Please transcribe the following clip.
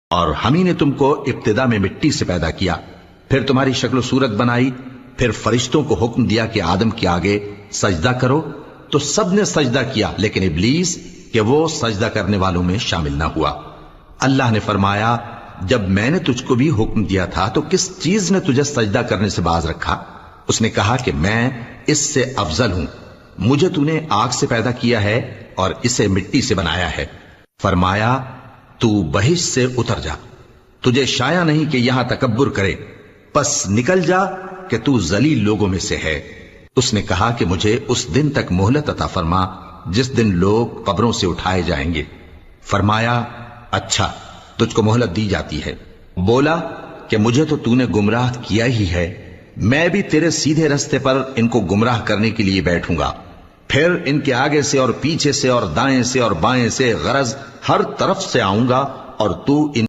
اور ہم ہی نے تم کو ابتدا میں مٹی سے پیدا کیا، پھر تمہاری شکل و صورت بنائی، پھر فرشتوں کو حکم دیا کہ آدم کے آگے سجدہ کرو، تو سب نے سجدہ کیا لیکن ابلیس کہ وہ سجدہ کرنے والوں میں شامل نہ ہوا۔ اللہ نے فرمایا جب میں نے تجھ کو بھی حکم دیا تھا تو کس چیز نے تجھے سجدہ کرنے سے باز رکھا؟ اس نے کہا کہ میں اس سے افضل ہوں، مجھے تو نے آگ سے پیدا کیا ہے اور اسے مٹی سے بنایا ہے۔ فرمایا تو بہشت سے اتر جا، تجھے شایع نہیں کہ یہاں تکبر کرے، پس نکل جا کہ تو ذلیل لوگوں میں سے ہے۔ اس نے کہا کہ مجھے اس دن تک مہلت عطا فرما جس دن لوگ قبروں سے اٹھائے جائیں گے۔ فرمایا اچھا، تجھ کو مہلت دی جاتی ہے۔ بولا کہ مجھے تو نے گمراہ کیا ہی ہے، میں بھی تیرے سیدھے رستے پر ان کو گمراہ کرنے کے لیے بیٹھوں گا، پھر ان کے آگے سے اور پیچھے سے اور دائیں سے اور بائیں سے غرض ہر طرف سے آؤں گا اور تو ان